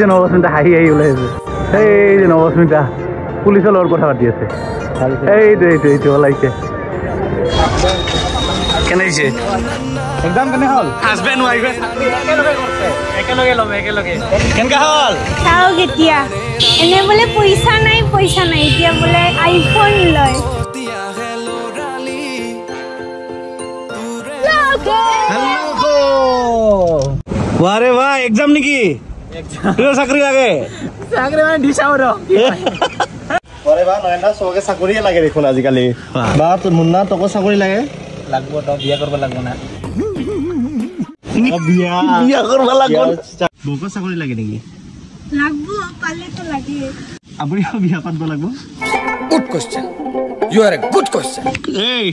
যে নবস্মিতা হাঁহি হাঁহি ওলাই আছে এই যে নবস্মিতা পুলিচৰ লগত কথা পাতি আছে এইটো ওলাইছে কেনে হৈছে একদম কেনে হল হাজবেণ্ড ৱাইফ একেলগে কেনেকা হল চাও কেতিয়া এনে বোলে পইচা নাই এতিয়া বোলে আইফোন লয় वारे वाह एग्जाम निकी तुझे चाकरी लागे চাকৰি মানে দিছাও ৰ वारे वाह नयना सबके চাকৰিয়ে লাগে দেখোন আজিকালি বা মুন্না তোকো চাকৰি লাগে লাগব তো বিয়া কৰিব লাগব না বিয়া কৰিব লাগব বকো চাকৰি লাগে নেকি লাগবো পালে তো লাগে আপুনি বিয়া পাতব লাগব good question you are a good question এই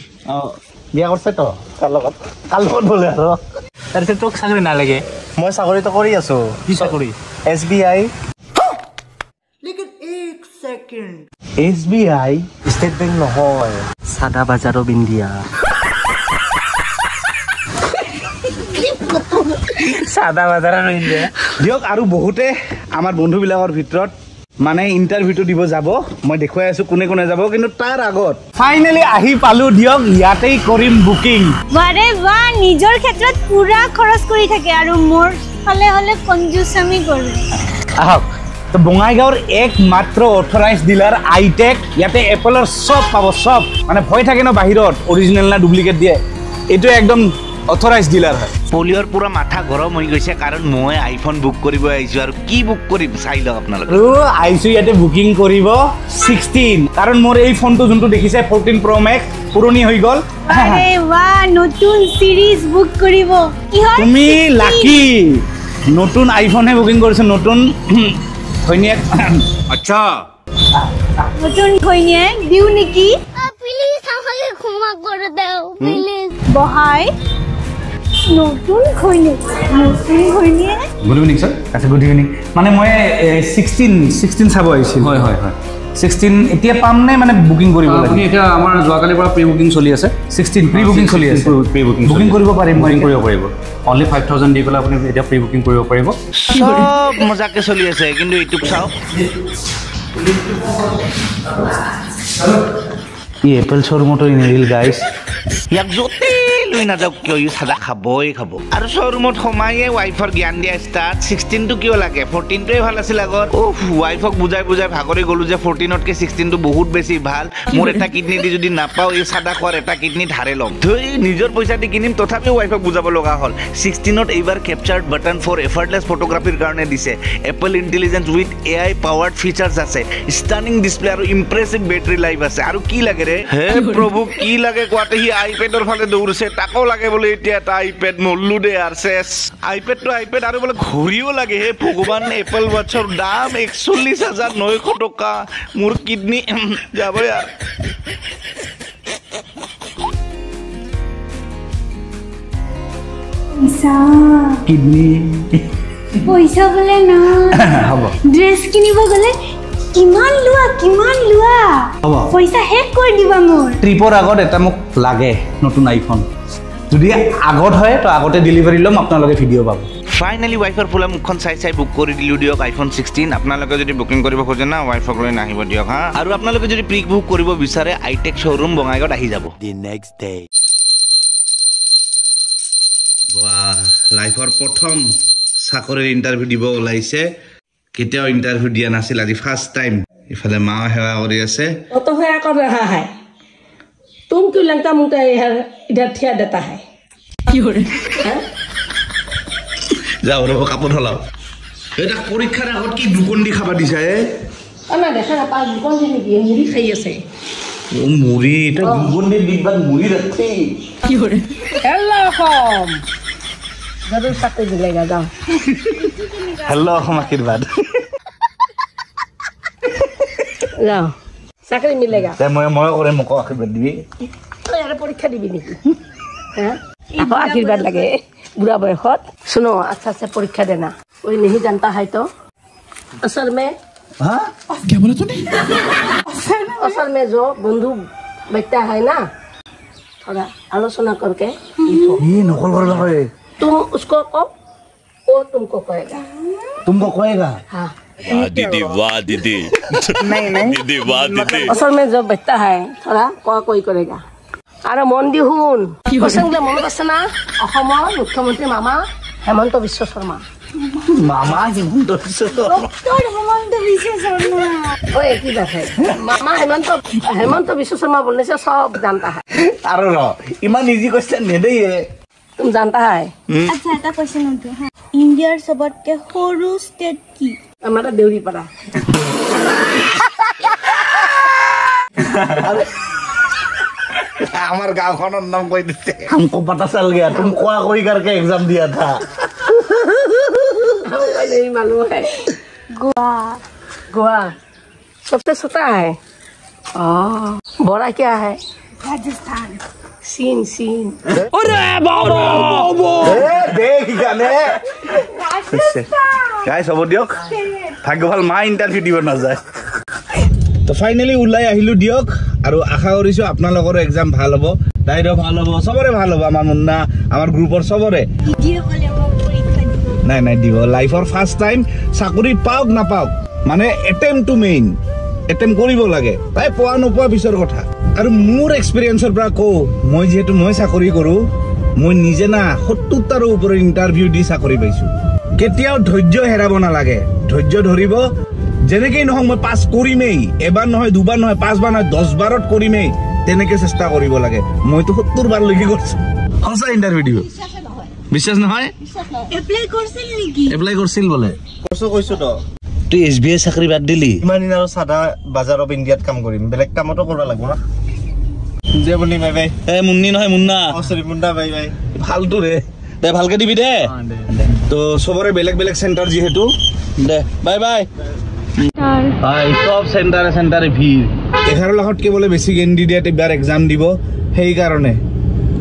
বিয়া কৰছে তো কাল লগত বলে আৰু তাৰপিছত তোক চাকৰি নালাগে মই চাকৰিটো কৰি আছো কি চাকৰি SBI लेकिन एक सेकंड SBI ষ্টেট বেংক নহয় সাদা বাজাৰৰ বিন্দিয়া সাদা বাজাৰৰ ইণ্ডিয়া দিয়ক আৰু বহুতে আমাৰ বন্ধুবিলাকৰ ভিতৰত মানে ইন্টাৰভিউটো দিব যাব মই দেখুৱাই আছো কোনে কোনে যাব কিন্তু তাৰ আগত ফাইনালি আহি পালো দিয়ক ইয়াতেই কৰিম বুকিং বাৰে বা নিজৰ ক্ষেত্ৰত পুৰা খৰচ কৰি থাকে আৰু মোৰ ফালে হলে কনজুসামি কৰে আহক তো বঙাইগাঁৱৰ একমাত্ৰ অথৰাইজ ডিলাৰ আইটেক ইয়াতে এপলৰ সব পাব সব মানে ভয় থাকে ন বাহিৰত অৰিজিনেল না ডুপ্লিকেট দিয়ে এইটো একদম অথৰাইজ ডিলাৰ হয় পলিঅৰ পুৰা মাথা গৰম হৈ গৈছে কাৰণ মই আইফোন বুক কৰিব আহিছো আৰু কি বুক কৰিম চাই লওক আপোনালোকে আৰু আইছো ইয়াতে বুকিং কৰিব 16 কাৰণ মোৰ এই ফোনটো যোনটো দেখিছে 14 Pro Max পুৰণি হৈ গল আৰে বাহ নতুন সিৰিজ বুক কৰিব কি হয় তুমি লাকি নতুন আইফোনে বুকিং কৰিছে নতুন ধন্যবাদ আচ্ছা নতুন কইনে দিও নেকি প্লিজ আমাকে ক্ষমা করে দাও প্লিজ বহাই নতুন কইনে গুড ইভিনিং স্যার আচ্ছা গুড ইভিনিং মানে মই 16 চাব আহিছিল হয় 16 এতিয়া পাম নে মানে বুকিং কৰিব লাগে আপুনি এটা আমাৰ যোৱাকালিৰ পৰা প্ৰি বুকিং চলি আছে 16 প্ৰি বুকিং চলি আছে প্ৰি বুকিং বুকিং কৰিব পাৰিম বুকিং কৰিব পাৰিব অনলি 5000 দি পেলাই আপুনি এটা প্ৰি বুকিং কৰিব পাৰিব সব মজাকে চলি আছে কিন্তু ইউটিউব চাওক ই এপল শ্বৰুমতো ইনেৰিল গাইস ইয়াক য'তে লৈ নাযাওক কিয় ই সাদা খাবই খাব আৰু শ্বৰুমত সোমায়ে ৱাইফৰ জ্ঞান দিয়া ষ্টাৰ্ট 16টো কিয় লাগে 14টোৱে ভাল আছিল আগত ৱাইফক বুজাই ভাগৰি গ'লো যে 14তকৈ 16টো বহুত বেছি ভাল মোৰ এটা কিডনি দি যদি নাপাওঁ এই সাদা খোৱাৰ এটা কিডনি ধাৰে ল'ম ধৈ নিজৰ পইচা দি কিনিম তথাপিও ৱাইফক বুজাব লগা হ'ল 16ত এইবাৰ কেপচাৰ্ড বাটন ফৰ এফৰ্টলেছ ফটোগ্ৰাফীৰ কাৰণে দিছে Apple intelligence with AI powered features আছে ষ্টানিং ডিছপ্লে আৰু ইম্প্ৰেছিভ বেটাৰী লাইফ আছে আৰু কি লাগে ৰে হে প্ৰভু কি লাগে কোৱাতে সি আইপেডৰ ফালে দৌৰিছে তাকো লাগে বোলে এতিয়া এটা আইপেড মল্লু দে আৰু চেছ আইপেডটো আইপেড আৰু বোলে ঘড়ীও লাগে হে ভগৱান এপল ৱাটছৰ দাম 41900 টকা মোৰ কিডনি যাব ইয়াৰ কিডনি পইচা বলে না হ'ব ড্ৰেস কিনিব গলে কিমান লুয়া হ'ব পইচা হেক কৰি দিবা মোৰ ট্ৰিপৰ আগত এটা মোক লাগে নতুন আইফোন যদি আগত হয় তো আগতে ডেলিভাৰী ল'ম আপোনালোকে ভিডিঅ' পাব ফাইনেলি ৱাইফৰ ফুলা মুখখন চাই বুক কৰি দিলোঁ দিয়ক আইফোন 16 আপোনালোকে যদি বুকিং কৰিব খোজে না ৱাইফক লৈ নাহিব দিয়ক হা আৰু আপোনালোকে যদি প্ৰি বুক কৰিব বিচাৰে আইটেক শ্বৰুম বঙাইগাঁৱত আহি যাব দি নেক্সট ডে বাহ লাইফৰ প্ৰথম চাকৰিৰ ইণ্টাৰভিউ দিব ওলাইছে কেতিয়াও ইণ্টাৰভিউ দিয়া নাছিল আজি ফাৰ্ষ্ট টাইম ইফালে মা সেৱা কৰি আছে तो है कर रहा है तुम क्यों लंका मुंका इधर ठिया देता है क्यों যাও ৰ'ব কাপোৰ হলাও এটা পৰীক্ষাৰ আগত কি দুকন দি খাবা দিছা ana দেখা না পাঁচ দুকন দিন কি মুড়ি খাই আছে ও মুড়ি এটা দুকন দি দিবাত মুড়ি রাখছি हेलो होम जरूर साथ मिलेगा जाओ হেল্ল' অসম আশীৰ্বাদ जाओ চাকৰি মিলেগা মই কৰিম মোক আশীৰ্বাদ দিবি यार परीक्षा दिबी नेকি हैं आपको आशीर्वाद लगे बुरा बयसत सुनो अच्छा से परीक्षा देना कोई नहीं जानता है तो असल में हाँ क्या बोला तूने असल में जो बंधु बैठता है ना थोड़ा आलोचना करके लिखो ये नकल करबा कय तुम उसको को वो तुमको कहेगा। तुमको कहेगा हाँ दीदी वाह दीदी दीदी वाह दीदी असल में जब बचता है थोड़ा कोई करेगा और मन দি শুন কৈছে মনত আছে না অসমৰ মুখ্যমন্ত্ৰী মামা হেমন্ত বিশ্ব শৰ্মা मामा हिमंत বিশ্ব ডক্টর হেমন্ত বিশ্ব শর্মা ओए की बात है मामा हेमंत विश्व शर्मा बोलने से सब जानता है আৰু ৰ ইমান ইজি কোৱেশ্চন নেদেয়ে तुम जानता है আচ্ছা এটা কোশ্চেন উঠো হ্যাঁ ইন্ডিয়াৰ সবতকে সৰু স্টেট কি हमारा देवरी पड़ा আমাৰ গাঁওখনৰ নাম কৈ দিছে हमको पता चल गया तुम कोआ कोई करके एग्जाम दिया था हमको नहीं मालूम है গোয়া गोवा सबसे छोटा है बड़ा क्या है রাজস্থান सीन सीन দেখ গানে গাইছ হ'ব দিয়ক ভাগ্য ভাল মা ইণ্টাৰভিউ দিব নাযায় তো ফাইনেলি ওলাই আহিলো দিয়ক আৰু আশা কৰিছো আপোনালোকৰ এক্সাম ভাল হ'ব তাইৰো ভাল হ'ব সবৰে ভাল হ'ব আমাৰ মুন্না আমাৰ গ্ৰুপৰ সবৰে ভিডিও কলে মোক পৰীক্ষা দিব নাই নাই দিব লাইফৰ ফাৰ্ষ্ট টাইম চাকৰি পাওক নাপাওক মানে এটেম্প টু মেইন এটেম্প কৰিব লাগে তাই পোৱা নোপোৱা পিছৰ কথা আৰু মোৰ এক্সপিৰিয়েঞ্চৰ পৰা কওঁ মই যিহেতু মই চাকৰি কৰোঁ মই নিজে না ৭০টাৰ ওপৰত ইণ্টাৰভিউ দি চাকৰি পাইছোঁ কেতিয়াও ধৈৰ্য হেৰাব নালাগে ধৈৰ্য ধৰিব যেনেকেই নহওক মই পাছ কৰিমেই এবাৰ নহয় দুবাৰ নহয় 5 বাৰ নহয় 10 বাৰত কৰিমেই তেনেকে চেষ্টা কৰিব লাগে মইতো ৭০ বাৰ লৈকে কৰিছোঁ সঁচা ইণ্টাৰভিউ দিব বিশ্বাস নহয় এপ্লাই কৰিছিল নেকি এপ্লাই কৰিছিল বোলে কৈছো তো তুই SBI চাকৰি বাদ দিলি ইমান দিন আৰু সাদা বাজাৰ অফ ইণ্ডিয়াত কাম কৰিম বেলেগ কামতো কৰিব লাগিব না যে বনি বাই বাই এ মুন্নি নহয় মুন্না সৰি মুন্ডা বাই বাই ফালতু ৰে দে ভালকে দিবি দে তো সবৰে বেলেগ বেলেগ সেন্টাৰ যিহেতু দে বাই বাই হাই সব সেন্টাৰে ভিৰ 11 লাখতকৈ বোলে বেছি কেণ্ডিডেট এবাৰ এক্সাম দিব সেই কাৰণে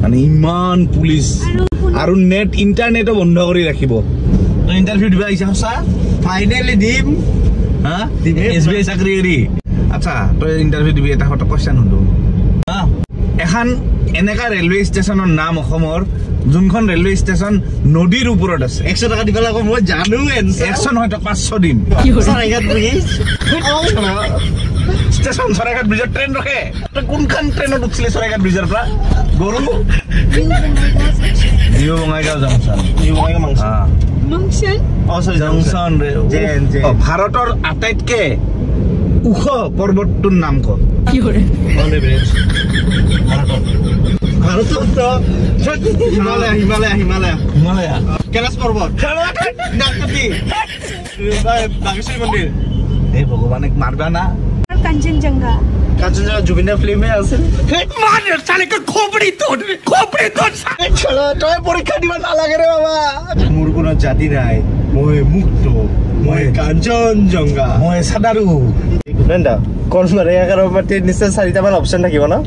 মানে ইমান পুলিচ আৰু নেট ইণ্টাৰনেটো বন্ধ কৰি ৰাখিব তো ইণ্টাৰভিউ দিব আহিছা সঁচা ফাইনেলি দিম হা SBI চাকৰি এৰি আচ্ছা তই ইণ্টাৰভিউ দিবি এটা হঠাৎ কোৱেশ্চন সুধো হা এখন এনেকা ৰেলৱে ষ্টেচনৰ নাম অসমৰ যোনখন ৰেলৱে ষ্টেচন নদীৰ ওপৰত আছে 100 টাকা দিব লাগিব মই জানো এনসাৰ 100 নহয় তো 500 দিম সৰাইঘাট ব্ৰিজ ষ্টেচন সৰাইঘাট ব্ৰিজৰ ট্ৰেইন ৰখে তই কোনখন ট্ৰেইনত উঠিলি সৰাইঘাট ব্ৰিজৰ পৰা গৰু নিউ বঙাইগাঁও জংচন মাংস মাংচন সৰি জংচন ৰে জে ভাৰতৰ আটাইতকে ওখ পৰ্বতটোৰ নাম ক ভাৰতত হিমালয় হিমালয়া কেলাস পৰ্বত নাগপতি বাগেশ্বৰী মন্দিৰ এই ভগৱানক মাৰবা না কাঞ্চনজঙ্ঘা কাঞ্চনজঙ্ঘা জুবিনৰ ফিল্মে আছিল তই পৰীক্ষা দিব নালাগে ৰে বাবা মোৰ কোনো জাতি নাই মই মুক্ত মই কাঞ্চনজঙ্ঘা মই সাদাৰু নন্দা কোন মাৰে এগাৰ মাটি নিশ্চয় 4টামান অপচন থাকিব না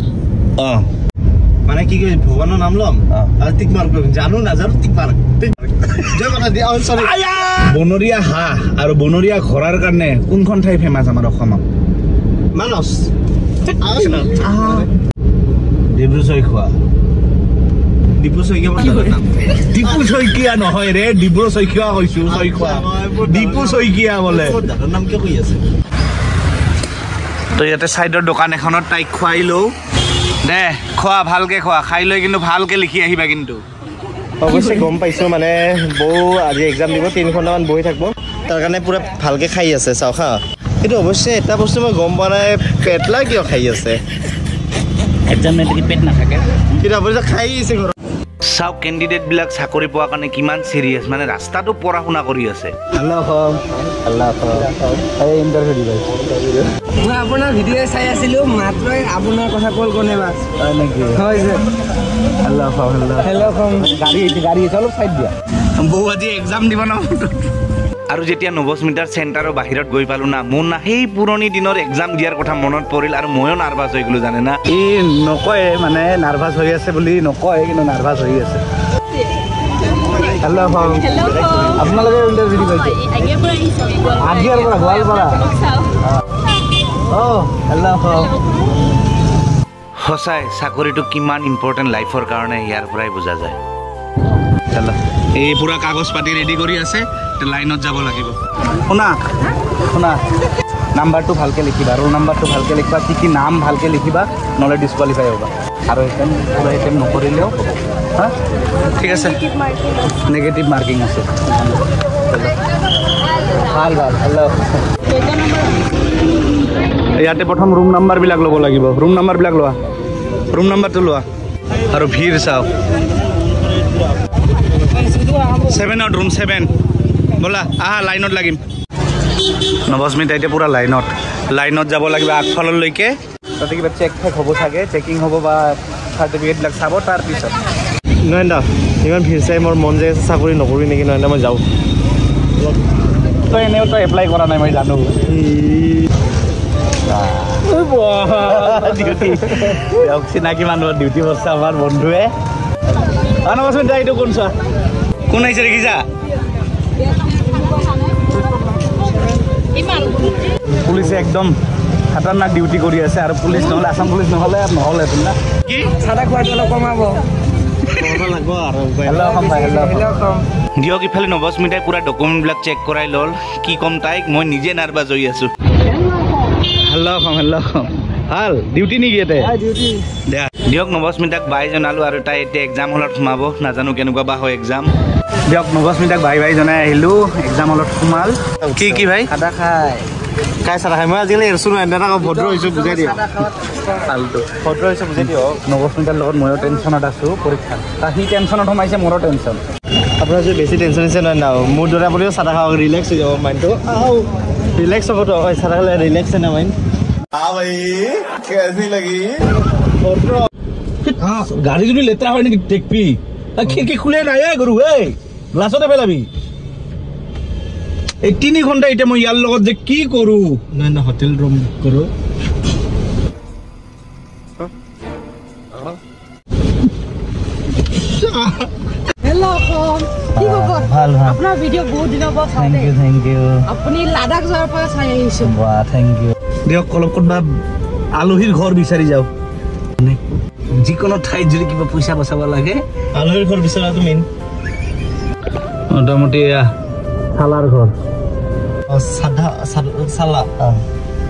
মানে কি কই ভগৱানৰ নাম লম আৰু টিক মাৰ্ক কৰিম জানো নাজানো টিক মাৰ্ক জয় মাতা দি সৰি বনৰীয়া হাঁহ আৰু বনৰীয়া ঘোঁৰাৰ কাৰণে কোনখন ঠাই ফেমাছ আমাৰ অসমত মানস ডিব্ৰু চৈখোৱা ডিপু শইকীয়া ডিপু শইকীয়া নহয় ৰে ডিব্ৰু চৈখোৱা কৈছো চৈখোৱা ডিপু শইকীয়া বোলে দাদাৰ নাম কিয় কৈ আছে তো ইয়াতে চাইডৰ দোকান এখনত তাইক খুৱাই লওঁ দে খোৱা ভালকে খোৱা খাই লৈ কিন্তু ভালকে লিখি আহিবা কিন্তু অৱশ্যে গম পাইছো মানে বৌ আজি এক্সাম দিব 3 ঘণ্টামান বহি থাকিব তাৰ কাৰণে পুৰা ভালকে খাই আছে চাও খা কিন্তু অৱশ্যে এটা বস্তু মই গম পোৱা নাই পেটলা কিয় খাই আছে এক্সাম নেকি পেট নাথাকে কিন্তু অৱশ্যে খাই আছে ঘৰত চাওক কেণ্ডিডেটবিলাক চাকৰি পোৱাৰ কাৰণে কিমান চিৰিয়াছ মানে ৰাস্তাটো পঢ়া শুনা কৰি আছে আল্লাহ এই ইণ্টাৰভিউ দিবা মই আপোনাৰ ভিডিঅ' চাই আছিলোঁ মাত্ৰ আপোনাৰ কথা কল কোনে বা হয় নেকি হয় যে আল্লাহ হেল্ল' কম গাড়ী অলপ চাইড দিয়া বৌ আজি এক্সাম দিব ন আৰু যেতিয়া নৱস্মিতাৰ চেণ্টাৰৰ বাহিৰত গৈ পালো না মোৰ না সেই পুৰণি দিনৰ এক্সাম দিয়াৰ কথা মনত পৰিল আৰু ময়ো নাৰ্ভাছ হৈ গ'লো জানে না ই নকয় মানে নাৰ্ভাছ হৈ আছে বুলি নকয় কিন্তু নাৰ্ভাছ হৈ আছে হেল্ল' আপোনালোকে ইণ্টাৰভিউ পাইছে আগিয়াৰ পৰা গোৱালপাৰা হেল্ল' সঁচাই চাকৰিটো কিমান ইম্পৰ্টেণ্ট লাইফৰ কাৰণে ইয়াৰ পৰাই বুজা যায় চলো এই পুৰা কাগজ পাতি ৰেডি কৰি আছে লাইনত যাব লাগিব শুনা শুনা নাম্বাৰটো ভালকৈ লিখিবা ৰোল নাম্বাৰটো ভালকৈ লিখিবা কি কি নাম ভালকৈ লিখিবা নহ'লে ডিছকুৱালিফাই হ'বা আৰু এটেম পুৰা এটেম নকৰিলেও হ'ব হা ঠিক আছে নেগেটিভ মাৰ্কিং আছে ভাল ভাল হেল্ল' ইয়াতে প্ৰথম ৰুম নাম্বাৰবিলাক ল'ব লাগিব ৰুম নাম্বাৰবিলাক লোৱা ৰুম নাম্বাৰটো লোৱা আৰু ভিৰ চাওক 7 ৰুম 7 ব'লা আহা লাইনত লাগিম নৱস্মিতা এতিয়া পুৰা লাইনত যাব লাগিব আগফাললৈকে তাতে কিবা চেক হ'ব চাগে চেকিং হ'ব বা চাৰ্টিফিকেটবিলাক চাব তাৰপিছত নয়নদা ইমান ভিৰ চাই মোৰ মন যায় আছে চাকৰি নকৰি নেকি নয়নদা মই যাওঁ তই এনেও তই এপ্লাই কৰা নাই মই জানো চিনাকি মানুহৰ ডিউটি কৰিছে আমাৰ বন্ধুৱে নৱস্মিতা এইটো কোন চোৱা কোন আহিছে দেখিছা পুলিচে একদম খাতাৰনাক ডিউটি কৰি আছে আৰু পুলিচ নহ'লে আসাম পুলিচ নহ'লে না কি চাদা খোৱাটো অলপ কমাব দিয়ক ইফালে নৱস্মিতাই পুৰা ডকুমেণ্টবিলাক চেক কৰাই ল'ল কি ক'ম তাইক মই নিজে নাৰ্ভাছ হৈ আছোঁ হেল্ল' ভাল ডিউটি নেকি ইয়াতে দিয়ক নৱস্মিতাক বাই জনালোঁ আৰু তাই এতিয়া এক্সাম হলত সোমাব নাজানো কেনেকুৱা বা হয় এক্সাম দিয়ক নৱস্মিতাক বাই জনাই আহিলোঁ এক্সাম হলত সোমাল কি ভাই চাদা খাই চাদা খাই মই আজিকালি এৰছো নয়নদা ভদ্ৰ হৈছোঁ বুজাই দিয়ক ভালটো ভদ্ৰ হৈছোঁ বুজাই দিয়ক নৱস্মিতাৰ লগত ময়ো টেনশ্যনত আছোঁ পৰীক্ষাত সি টেনশ্যনত সোমাইছে মোৰো টেনশ্যন আপোনাৰ যদি বেছি টেনশ্যন হৈছে নয়নদা মোৰ দৰে আপুনিও চাদা খাওক ৰিলেক্স হৈ যাব মাইণ্ডটো ৰিলেক্স হ'বতো হয় চাদা খালে ৰিলেক্স হয় না মাইণ্ড গাড়ী যদি লেতেৰা হয় নেকি টেকপি খিৰিকী খোলে নাই গৰু এই গ্লাছতে পেলাবি এই 3 ঘণ্টা এতিয়া মই ইয়াৰ লগত যে কি কৰোঁ নয়নদা হোটেল ৰুম বুক কৰোঁ ভাল আপোনাৰ ভিডিঅ' বহুত দিনৰ পৰা থেংক ইউ আপুনি লাডাখ যোৱাৰ পৰা চাই আহিছোঁ থেংক ইউ দিয়ক অলপ ক'ৰবাত আলহীৰ ঘৰ বিচাৰি যাওঁ যিকোনো ঠাইত যদি কিবা পইচা বচাব লাগে আলহীৰ ঘৰ বিচৰাটো মেইন মোটামুটি চালাৰ ঘৰ চালা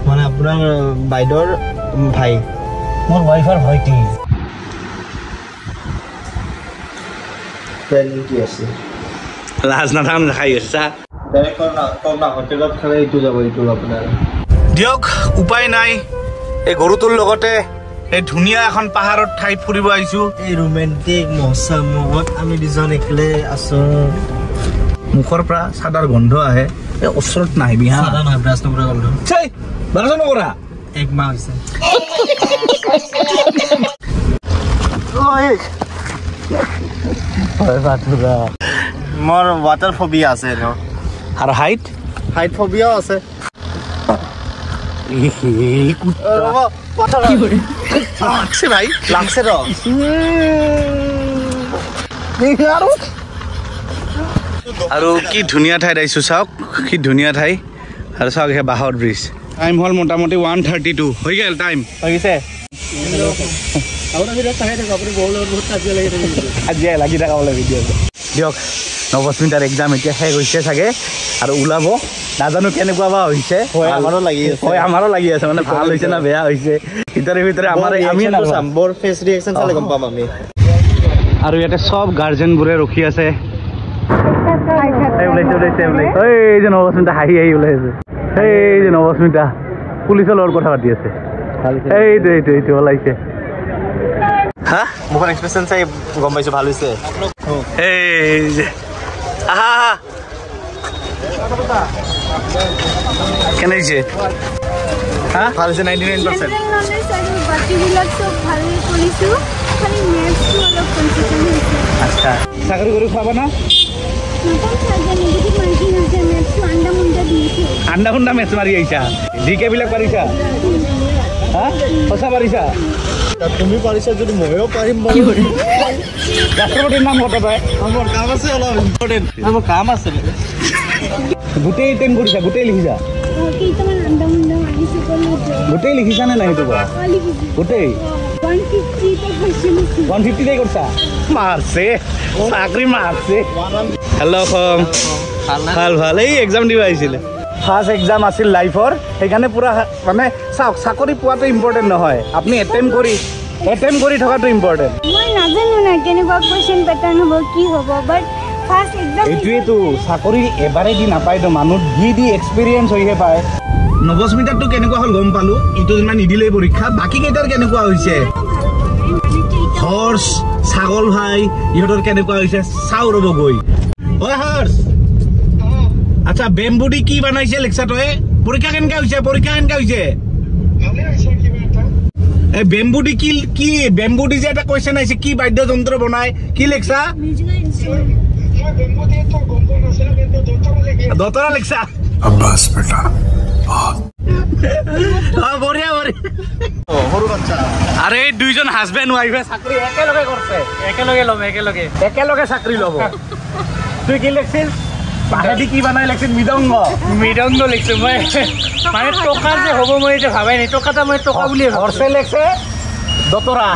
মানে আপোনাৰ বাইদেউৰ ভাই মোৰ ৱাইফৰ ভাইটি কি আছে লাজ নাথাম খাই আছা হোটেলত খালে এইটো যাব এইটো আপোনাৰ দিয়ক উপায় নাই এই গৰুটোৰ লগতে এই ধুনীয়া এখন পাহাৰত ঠাই ফুৰিব আহিছোঁ এই ৰোমেণ্টিক মৌচমত আমি দুজন একেলে আছোঁ মুখৰ পৰা চাদাৰ গোন্ধ আহে এই ওচৰত নাহিবি হা চাদা নহয় ব্ৰাছ নকৰা গ'ল বাৰজন নকৰা 1 মাহ হৈছে মোৰ ৱাটাৰ ফবিয়া আছে আৰু হাইট ফবিয়াও আছে ভাই লাগছে আৰু কি ধুনীয়া ঠাইত আহিছোঁ চাওক কি ধুনীয়া ঠাই আৰু চাওক সেই বাঁহৰ ব্ৰিজ টাইম হ'ল মোটামুটি 1:32 হৈ গ'ল টাইম হৈ গৈছে আজি লাগি থকা বোলে ভিডিঅ' দিয়ক নৱস্মিতাৰ এক্সাম এতিয়া শেষ হৈছে চাগে আৰু ওলাব নাজানো কেনেকুৱা বা হৈছে আমাৰো লাগি আছে হয় আমাৰো লাগি আছে মানে ভাল হৈছে না বেয়া হৈছে ভিতৰে আমাৰ আমি বৰ ফেচ ৰিয়েকশ্যন চালে গম পাম আমি আৰু ইয়াতে চব গাৰ্জেনবোৰে ৰখি আছে এই যে নৱস্মিতা হাঁহি ওলাইছে এই যে নৱস্মিতা পুলিচৰ লগত কথা পাতি আছে এইটো ওলাইছে হা মুখৰ এক্সপ্ৰেছন চাই গম পাইছোঁ ভাল হৈছে এই যে আহা কেনে হৈছে হা ভাল হৈছে 99% আচ্ছা চাকৰি কৰি খুৱাব না আণ্ডা খুন্দা মেচ মাৰি আহিছা জিকে বিলাক পাৰিছা হা সঁচা পাৰিছা তুমি পাৰিছা যদি ময়ো পাৰিম ৰাষ্ট্ৰপতিৰ নাম কত তই মোৰ কাম আছে অলপ ইম্পৰ্টেণ্ট মোৰ কাম আছে গোটেই টেন কৰিছা গোটেই লিখিছা গোটেই লিখিছা নে নাই সেইটো গোটেই 150 করছা মারছে চাকরি মারছে হ্যালো কম ভাল ভাল এই এক্সাম দিব আহিছিলে ফার্স্ট এক্সাম আছিল লাইফৰ সেইকাৰণে পুৰা মানে চাওক চাকৰি পোৱাটো ইম্পৰ্টেণ্ট নহয় আপুনি এটেম্প কৰি থকাটো ইম্পৰ্টেণ্ট মই নাজানো না কেনেকুৱা কোৱেশ্চন পেটাৰ্ণ হ'ব কি হ'ব বাট ফাৰ্স্ট এক্সাম এইটোৱেতো চাকৰি এবাৰে দি নাপায়তো মানুহ দি এক্সপিৰিয়েঞ্চ হৈহে পায় নৱস্মিতাৰটো কেনেকুৱা হ'ল গম পালো এইটো যেনিবা নিদিলেই পৰীক্ষা বাকী কেইটাৰ কেনেকুৱা হৈছে হৰ্ষ ছাগল ভাই ইহঁতৰ কেনেকুৱা হৈছে চাওঁ ৰ'ব গৈ ঐ হৰ্ষ আচ্ছা বেম্বুডি কি বনাইছে লেকচা তই পৰীক্ষা কেনেকা হৈছে এই বেম্বুডি কি বেম্বুডি যে এটা কোৱেশ্চন আহিছে কি বাদ্যযন্ত্ৰ বনাই কি লেকচা দতৰা লেকচা बस बेटा বঢ়িয়া সৰু বাচ্চা আৰে দুইজন হাজবেণ্ড ৱাইফে চাকৰি একেলগে কৰিছে একেলগে চাকৰি ল'ব তুই কি লেখছিস বাহেদি কি বানাই লেখছিস মৃদংগ লিখছো মই মানে টকা যে হ'ব মই এতিয়া ভাবাই নাই টকাটা মই টকা বুলি হৰ্ষে লেখছে দতৰা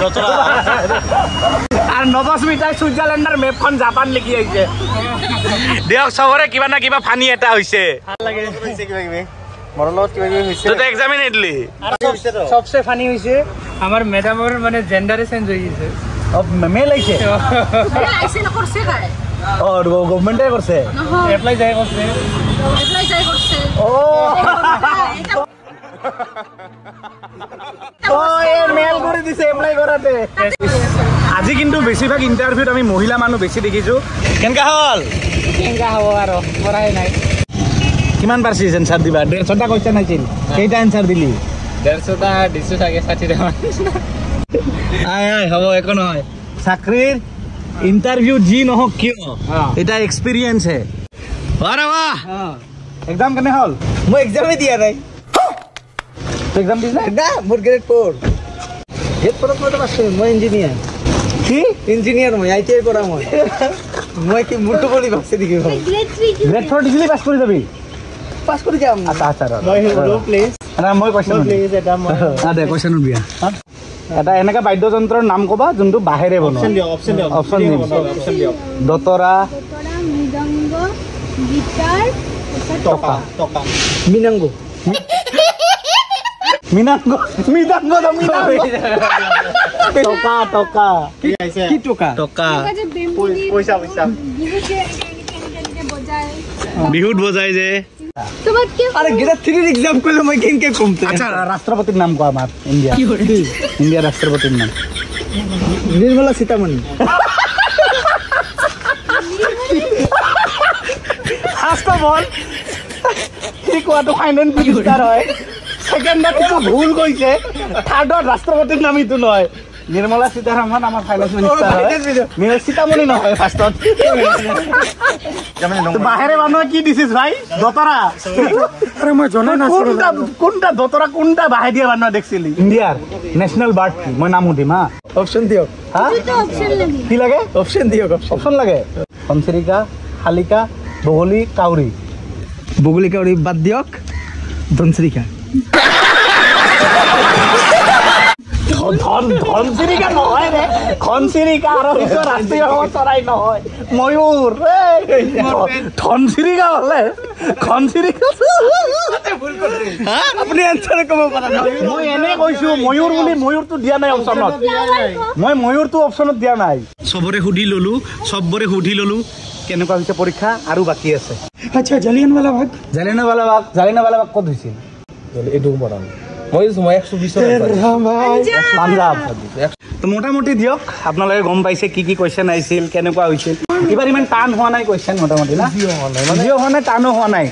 আৰু নৱস্মিতাই ছুইজাৰলেণ্ডৰ মেপখন জাপান লিখি আহিছে দিয়ক চবৰে কিবা না কিবা ফানি এটা হৈছে ভাল লাগে এক্সামে নিদিলি সবচে ফানি হৈছে আমাৰ মেডামৰ মানে জেন্ডাৰে চেঞ্জ হৈ গৈছে মেল আহিছে গভৰ্ণমেণ্টে কৰিছে এপ্লাই যায় কৰিছে মেল কৰি দিছে এপ্লাই কৰাতে আজি কিন্তু বেছিভাগ ইণ্টাৰভিউত আমি মহিলা মানুহ বেছি দেখিছো কেনেকা হ'ল হ'ব আৰু পঢ়াই নাই কিমান পাৰ্চেণ্ট এনচাৰ দিবা 150টা কুৱেশ্যন আহিছিল কেইটা এনচাৰ দিলি 150টা দিছো চাগে 60টা হ'ব একো নহয় চাকৰিৰ ইণ্টাৰভিউ যি নহওক কিয় এটা এক্সপিৰিয়েঞ্চ হে এক্সাম কেনে হ'ল মই এক্সামে দিয়া নাই এক্সাম দিছ নাই না মোৰ গ্ৰেড 4 মই পাছ মই ইঞ্জিনিয়াৰ কি ইঞ্জিনিয়াৰ মই ITI কৰা মই কি মুটু বুলি ভাবছে দেখি গ্ৰেড 4 ডিগ্ৰী পাছ কৰি যাবি পাছ কৰি যাম আচ্ছা মই হেল্ল প্লিজ মই কৈছো প্লিজ এটা মই দে কৈছানো বিয়া এটা এনেকা বাদ্যযন্ত্ৰৰ নাম ক'বা যোনটো বাহেৰে বনোৱা অপশ্যন দিয়ক দতৰা মৃদংগ গিটাৰ টকা মিনাংগো টকা কি টকা পইচা বিহুত বজাই যে আৰে গ্ৰেড 3 এক্সাম কৰলে মই কেনকে কমতে আচ্ছা ৰাষ্ট্ৰপতিৰ নাম কোৱা আমাৰ ইণ্ডিয়া ৰাষ্ট্ৰপতিৰ নাম নিৰ্মলা সীতামণি ফাৰ্ষ্ট অফ অল সি কোৱাটো ফাইনেন্স মিনিষ্টাৰ হয় ছেকেণ্ডত এইটো ভুল কৈছে থাৰ্ডত ৰাষ্ট্ৰপতিৰ নাম এইটো নহয় নিৰ্মলা সীতাৰামন আমাৰ ফাইনেন্স মিনিষ্টাৰ হয় সীতামণি নহয় ফাৰ্ষ্টত বাহিৰে মানুহে কি দিছিস ভাই দতৰা মই জনা নাছিলো কোনটা দতৰা কোনটা বাহে দিয়া মানুহ দেখছিলি ইণ্ডিয়াৰ নেশ্যনেল বাৰ্ড কি মই নাম সুধিম হা অপশন দিয়ক কি লাগে অপশন দিয়ক অপশ্যন লাগে ঘনচিৰিকা শালিকা বগলী কাউৰী বগলী কাউৰী বাদ দিয়ক ধনচিৰিকা ধনচিৰিকা নহয় ৰে ঘনচিৰিকা আৰু ৰাষ্ট্ৰীয় চৰাই নহয় ময়ূৰ ধনচিৰিকা হলে ঘনচিৰিকা আপুনি এনসাৰ ক'ব পৰা নাই মই এনে কৈছো ময়ূৰ বুলি ময়ূৰটো দিয়া নাই অপশ্যনত মই ময়ূৰটো অপশ্যনত দিয়া নাই চবৰে সুধি ললো কেনেকুৱা হৈছে পৰীক্ষা আৰু বাকী আছে আচ্ছা জালিয়ানৱালা জালিয়ানৱালা বাগ ক'ত হৈছিল এইটো মৰাণ মই 120 পাঞ্জাব তো মোটামুটি দিয়ক আপোনালোকে গম পাইছে কি কুৱেশ্যন আহিছিল কেনেকুৱা হৈছিল এইবাৰ ইমান টান হোৱা নাই কুৱেশ্যন মোটামুটি না জিঅ' হোৱা নাই টানো হোৱা নাই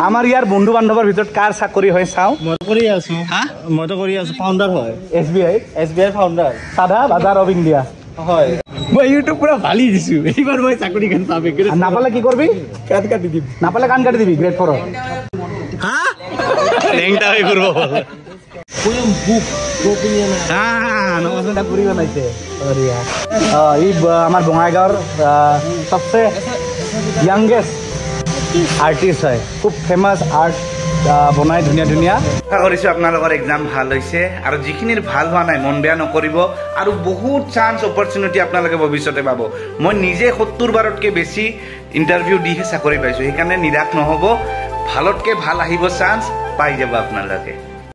আমাৰ ইয়াৰ বন্ধু বান্ধৱৰ ভিতৰত কাৰ চাকৰি হয় চাওঁ মইতো কৰি আছো ফাউণ্ডাৰ হয় SBI founder Chadha Bazar of India হয় মই ইউটিউব পুৰা ভালি দিছো এইবাৰ মই চাকৰি কান পাবে নাপালে কি কৰবি কাটি দিম নাপালে কাণ কাটি দিবি গ্ৰেড 4 হা লেংটা হৈ ঘূৰিব নৱস্মিতা পুৰি বনাইছে ই আমাৰ বঙাইগাঁৱৰ সবচে য়াংগেষ্ট আৰ্টিষ্ট হয় খুব ফেমাছ আৰ্ট বনাই ধুনীয়া ধুনীয়া। আশা কৰিছোঁ আপোনালোকৰ এক্সাম ভাল হৈছে আৰু যিখিনিৰ ভাল হোৱা নাই মন বেয়া নকৰিব আৰু বহুত চান্স অপৰচুনিটি আপোনালোকে ভৱিষ্যতে পাব। মই নিজে 70 বাৰতকৈ বেছি ইণ্টাৰভিউ দিহে চাকৰি পাইছোঁ, সেইকাৰণে নিৰাশ নহ'ব, ভালতকৈ ভাল আহিব চান্স পাই যাব আপোনালোকে।